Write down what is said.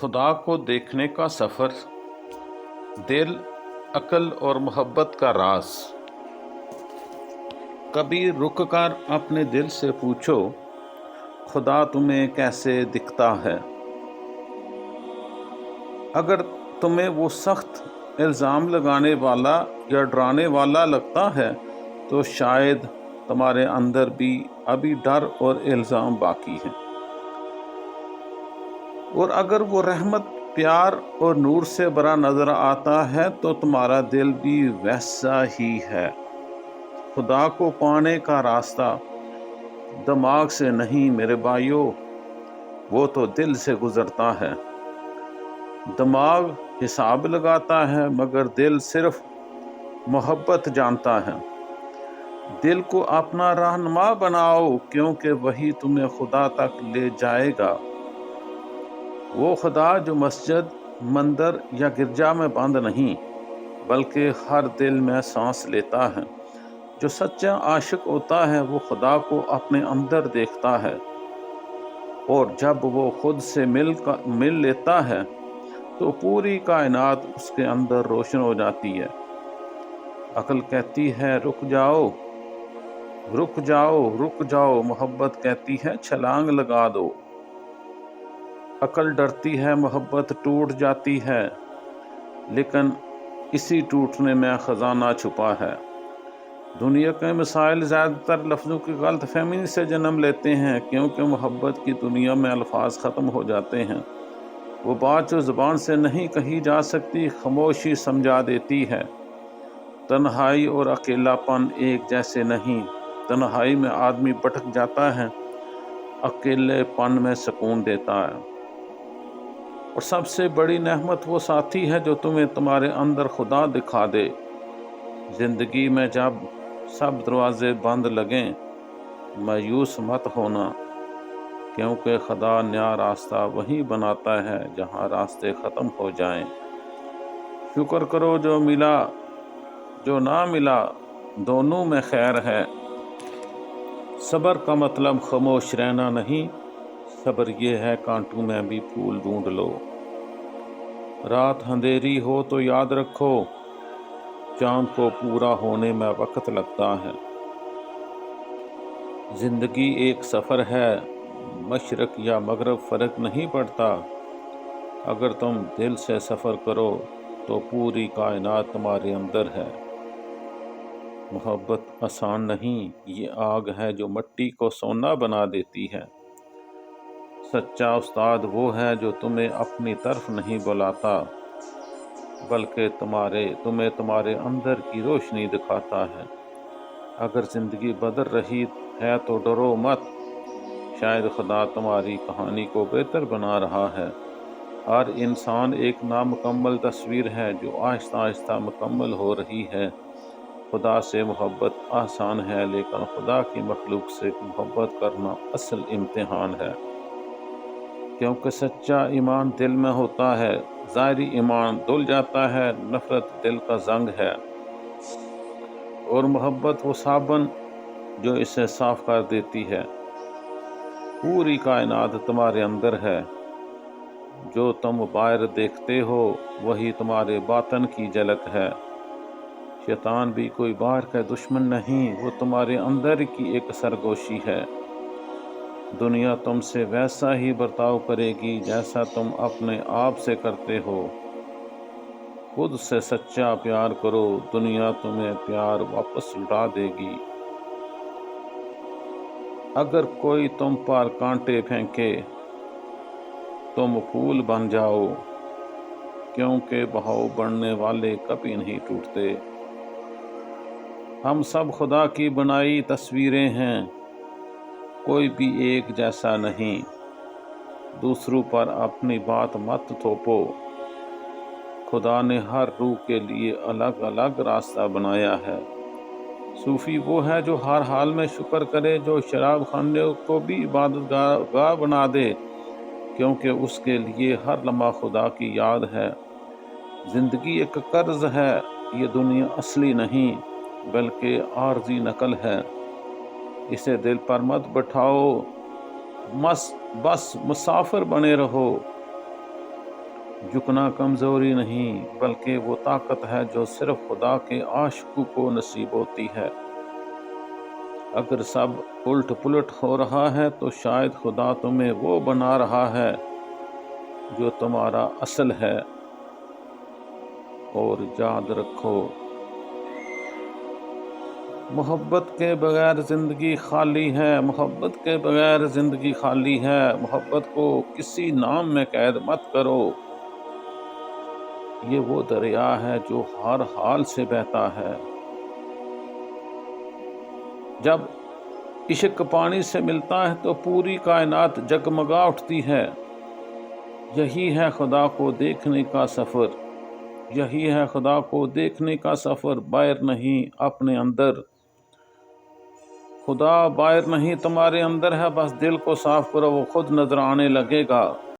خدا کو دیکھنے کا سفر، دل، عقل اور محبت کا راز۔ کبھی رک کر اپنے دل سے پوچھو، خدا تمہیں کیسے دکھتا ہے؟ اگر تمہیں وہ سخت، الزام لگانے والا یا ڈرانے والا لگتا ہے تو شاید تمہارے اندر بھی ابھی ڈر اور الزام باقی ہے۔ اور اگر وہ رحمت، پیار اور نور سے بھرا نظر آتا ہے تو تمہارا دل بھی ویسا ہی ہے۔ خدا کو پانے کا راستہ دماغ سے نہیں میرے بھائیو، وہ تو دل سے گزرتا ہے۔ دماغ حساب لگاتا ہے مگر دل صرف محبت جانتا ہے۔ دل کو اپنا رہنما بناؤ، کیونکہ وہی تمہیں خدا تک لے جائے گا۔ وہ خدا جو مسجد، مندر یا گرجا میں بند نہیں بلکہ ہر دل میں سانس لیتا ہے۔ جو سچا عاشق ہوتا ہے وہ خدا کو اپنے اندر دیکھتا ہے، اور جب وہ خود سے مل لیتا ہے تو پوری کائنات اس کے اندر روشن ہو جاتی ہے۔ عقل کہتی ہے رک جاؤ، رک جاؤ، رک جاؤ۔ محبت کہتی ہے چھلانگ لگا دو۔ عقل ڈرتی ہے محبت ٹوٹ جاتی ہے، لیکن اسی ٹوٹنے میں خزانہ چھپا ہے۔ دنیا کے مسائل زیادہ تر لفظوں کی غلط فہمی سے جنم لیتے ہیں، کیونکہ محبت کی دنیا میں الفاظ ختم ہو جاتے ہیں۔ وہ بات جو زبان سے نہیں کہی جا سکتی، خاموشی سمجھا دیتی ہے۔ تنہائی اور اکیلا پن ایک جیسے نہیں۔ تنہائی میں آدمی بھٹک جاتا ہے، اکیلے پن میں سکون دیتا ہے۔ اور سب سے بڑی نعمت وہ ساتھی ہے جو تمہیں تمہارے اندر خدا دکھا دے۔ زندگی میں جب سب دروازے بند لگیں، مایوس مت ہونا، کیونکہ خدا نیا راستہ وہیں بناتا ہے جہاں راستے ختم ہو جائیں۔ شکر کرو جو ملا، جو نہ ملا دونوں میں خیر ہے۔ صبر کا مطلب خاموش رہنا نہیں، صبر یہ ہے کانٹوں میں بھی پھول ڈھونڈ لو۔ رات اندھیری ہو تو یاد رکھو، چاند کو پورا ہونے میں وقت لگتا ہے۔ زندگی ایک سفر ہے، مشرق یا مغرب فرق نہیں پڑتا۔ اگر تم دل سے سفر کرو تو پوری کائنات تمہارے اندر ہے۔ محبت آسان نہیں، یہ آگ ہے جو مٹی کو سونا بنا دیتی ہے۔ سچا استاد وہ ہے جو تمہیں اپنی طرف نہیں بلاتا بلکہ تمہیں تمہارے اندر کی روشنی دکھاتا ہے۔ اگر زندگی بدل رہی ہے تو ڈرو مت، شاید خدا تمہاری کہانی کو بہتر بنا رہا ہے۔ ہر انسان ایک نامکمل تصویر ہے جو آہستہ آہستہ مکمل ہو رہی ہے۔ خدا سے محبت آسان ہے، لیکن خدا کی مخلوق سے محبت کرنا اصل امتحان ہے، کیونکہ سچا ایمان دل میں ہوتا ہے، ظاہری ایمان دھل جاتا ہے۔ نفرت دل کا زنگ ہے، اور محبت وہ صابن جو اسے صاف کر دیتی ہے۔ پوری کائنات تمہارے اندر ہے۔ جو تم باہر دیکھتے ہو وہی تمہارے باطن کی جھلک ہے۔ شیطان بھی کوئی باہر کا دشمن نہیں، وہ تمہارے اندر کی ایک سرگوشی ہے۔ دنیا تم سے ویسا ہی برتاؤ کرے گی جیسا تم اپنے آپ سے کرتے ہو۔ خود سے سچا پیار کرو، دنیا تمہیں پیار واپس لوٹا دے گی۔ اگر کوئی تم پر کانٹے پھینکے تم پھول بن جاؤ، کیونکہ بہاؤ بڑھنے والے کبھی نہیں ٹوٹتے۔ ہم سب خدا کی بنائی تصویریں ہیں، کوئی بھی ایک جیسا نہیں۔ دوسروں پر اپنی بات مت تھوپو، خدا نے ہر روح کے لیے الگ الگ راستہ بنایا ہے۔ صوفی وہ ہے جو ہر حال میں شکر کرے، جو شراب خانے کو بھی عبادت گاہ بنا دے، کیونکہ اس کے لیے ہر لمحہ خدا کی یاد ہے۔ زندگی ایک قرض ہے، یہ دنیا اصلی نہیں بلکہ عارضی نقل ہے۔ اسے دل پر مت بٹھاؤ، بس مسافر بنے رہو۔ جھکنا کمزوری نہیں بلکہ وہ طاقت ہے جو صرف خدا کے عاشقوں کو نصیب ہوتی ہے۔ اگر سب الٹ پلٹ ہو رہا ہے تو شاید خدا تمہیں وہ بنا رہا ہے جو تمہارا اصل ہے۔ اور یاد رکھو، محبت کے بغیر زندگی خالی ہے، محبت کے بغیر زندگی خالی ہے۔ محبت کو کسی نام میں قید مت کرو، یہ وہ دریا ہے جو ہر حال سے بہتا ہے۔ جب عشق پانی سے ملتا ہے تو پوری کائنات جگمگا اٹھتی ہے۔ یہی ہے خدا کو دیکھنے کا سفر، یہی ہے خدا کو دیکھنے کا سفر، باہر نہیں اپنے اندر۔ خدا باہر نہیں تمہارے اندر ہے، بس دل کو صاف کرو، وہ خود نظر آنے لگے گا۔